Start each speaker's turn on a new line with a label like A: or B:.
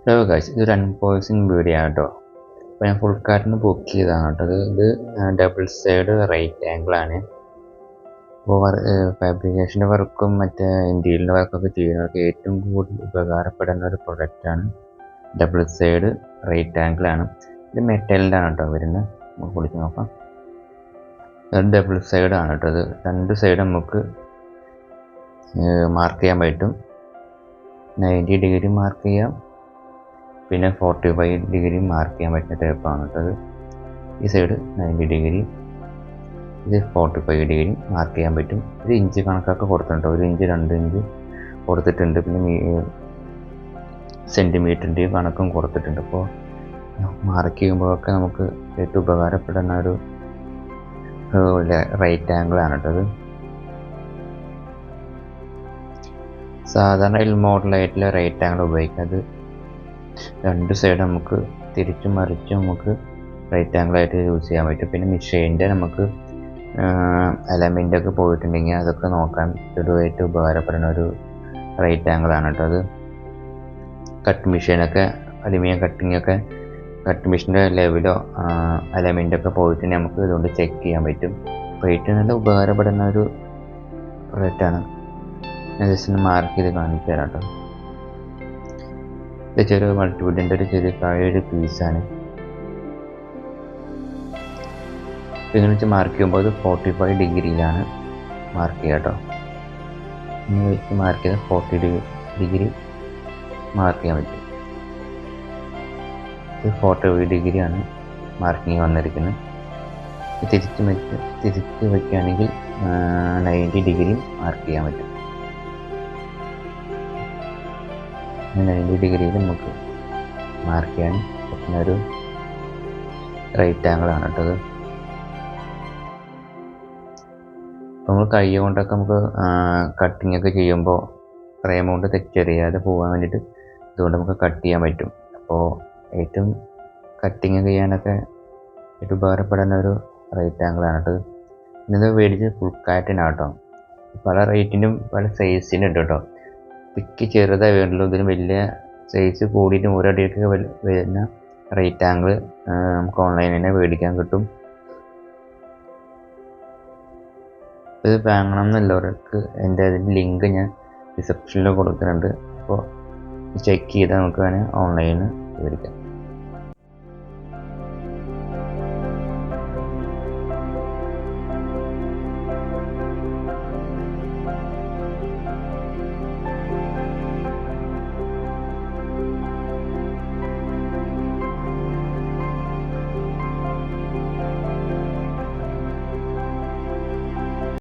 A: Hello guys, ഇതൊരു unboxing video ആണ് കേട്ടോ. അപ്പോൾ ഞാൻ ഫുൾ കാർട്ടിന് ബുക്ക് ചെയ്തതാണ് കേട്ടോ. ഇത് ഡബിൾ സൈഡ് റൈറ്റ് ആംഗിൾ ആണ്. അപ്പോൾ ഫാബ്രിക്കേഷൻ്റെ വർക്കും മറ്റേ ഇൻറ്റീരിയറിൻ്റെ വർക്കൊക്കെ ചെയ്യുന്നവർക്ക് ഏറ്റവും കൂടുതൽ ഉപകാരപ്പെടുന്ന ഒരു പ്രൊഡക്റ്റാണ്. ഡബിൾ സൈഡ് റൈറ്റ് ആംഗിൾ ആണ്. ഇത് മെറ്റലിൻ്റെ ആണ് കേട്ടോ വരുന്നത്. നമുക്ക് പൊളിച്ച് നോക്കാം. ഇത് ഡബിൾ സൈഡ് ആണ് കേട്ടോ. ഇത് രണ്ട് സൈഡ് നമുക്ക് മാർക്ക് ചെയ്യാൻ പറ്റും. 90 ഡിഗ്രി മാർക്ക് ചെയ്യാം, പിന്നെ 45 ഡിഗ്രി മാർക്ക് ചെയ്യാൻ പറ്റുന്ന ടൈപ്പാണ് കേട്ടത്. ഈ സൈഡ് 90 ഡിഗ്രി, ഇത് 45 ഡിഗ്രി മാർക്ക് ചെയ്യാൻ പറ്റും. ഇത് ഇഞ്ച് കണക്കൊക്കെ കൊടുത്തിട്ടുണ്ട്. 1 ഇഞ്ച് 2 ഇഞ്ച് കൊടുത്തിട്ടുണ്ട്. പിന്നെ സെൻറ്റിമീറ്ററിൻ്റെയും കണക്കും കൊടുത്തിട്ടുണ്ട്. അപ്പോൾ മാർക്ക് ചെയ്യുമ്പോഴൊക്കെ നമുക്ക് ഏറ്റവും ഉപകാരപ്പെടുന്ന ഒരു റൈറ്റ് ആംഗിളാണ് കേട്ടത്. സാധാരണ എൽ മോഡലായിട്ടുള്ള റൈറ്റ് ആംഗിൾ ഉപയോഗിക്കുന്നത് രണ്ട് സൈഡ് നമുക്ക് തിരിച്ചും മറിച്ചും നമുക്ക് റൈറ്റ് ആംഗിളായിട്ട് യൂസ് ചെയ്യാൻ പറ്റും. പിന്നെ മെഷീൻ്റെ നമുക്ക് എലമെൻ്റൊക്കെ പോയിട്ടുണ്ടെങ്കിൽ അതൊക്കെ നോക്കാൻ ഏറ്റവും ഉപകാരപ്പെടുന്ന ഒരു റൈറ്റ് ആംഗിളാണ് കേട്ടോ. അത് കട്ട് മെഷീനൊക്കെ അലുമിനിയം കട്ടിങ്ങൊക്കെ കട്ട് മെഷീൻ്റെ ലെവലോ എലമെൻ്റൊക്കെ പോയിട്ടുണ്ടെങ്കിൽ നമുക്ക് ഇതുകൊണ്ട് ചെക്ക് ചെയ്യാൻ പറ്റും. റേറ്റ് നല്ല ഉപകാരപ്പെടുന്ന ഒരു പ്രൊഡക്റ്റാണ്. ഞാൻ ജസ്റ്റ് മാർക്ക് ചെയ്ത് കാണിച്ചു തരാം കേട്ടോ. ഇത് ചെറിയ മൾട്ടിവുഡിൻ്റെ ഒരു ചെറിയ പഴയൊരു പീസാണ്. ഇങ്ങനെ വെച്ച് മാർക്ക് ചെയ്യുമ്പോൾ അത് 45 ഡിഗ്രിയിലാണ് മാർക്ക് ചെയ്യുക കേട്ടോ. ഇങ്ങനെ വെച്ച് മാർക്ക് ചെയ്താൽ 40 ഡിഗ്രി മാർക്ക് ചെയ്യാൻ പറ്റും. ഇത് 45 ഡിഗ്രിയാണ് മാർക്കിങ് വന്നിരിക്കുന്നത്. തിരിച്ച് വയ്ക്കുകയാണെങ്കിൽ 90 ഡിഗ്രി മാർക്ക് ചെയ്യാൻ പറ്റും. 90 ഡിഗ്രിയിൽ നമുക്ക് മാർക്ക് ചെയ്യാൻ പറ്റുന്ന ഒരു റൈറ്റ് ആംഗിളാണ് കേട്ടത്. അപ്പോൾ നമ്മൾ കൈ കൊണ്ടൊക്കെ നമുക്ക് കട്ടിങ് ഒക്കെ ചെയ്യുമ്പോൾ ഫ്രെയിം കൊണ്ട് തെറ്ററിയാതെ പോകാൻ വേണ്ടിയിട്ട് ഇതുകൊണ്ട് നമുക്ക് കട്ട് ചെയ്യാൻ പറ്റും. അപ്പോൾ ഏറ്റവും കട്ടിങ് ചെയ്യാനൊക്കെ ഏറ്റവും ഉപകാരപ്പെടുന്ന ഒരു റൈറ്റ് ആംഗിളാണ് കേട്ടത്. ഇന്നത് മേടിച്ച് ഫുൾ കാറ്റിനാണ് കേട്ടോ. പല റേറ്റിനും പല സൈസിനും ഉണ്ട് കേട്ടോ. പിക്ക് ചെറുതായി വേണ്ടല്ലോ. ഇതിന് വലിയ സൈസ് കൂടിയിട്ട് ഒരടിയൊക്കെ വരുന്ന റൈറ്റ് ആംഗിൾ നമുക്ക് ഓൺലൈനിൽ തന്നെ മേടിക്കാൻ കിട്ടും. ഇത് വാങ്ങണം എന്നുള്ളവർക്ക് എൻ്റെ അതിൻ്റെ ലിങ്ക് ഞാൻ ഡിസ്ക്രിപ്ഷനിൽ കൊടുക്കുന്നുണ്ട്. അപ്പോൾ ചെക്ക് ചെയ്താൽ നമുക്ക് വേണേൽ ഓൺലൈനിൽ മേടിക്കാം.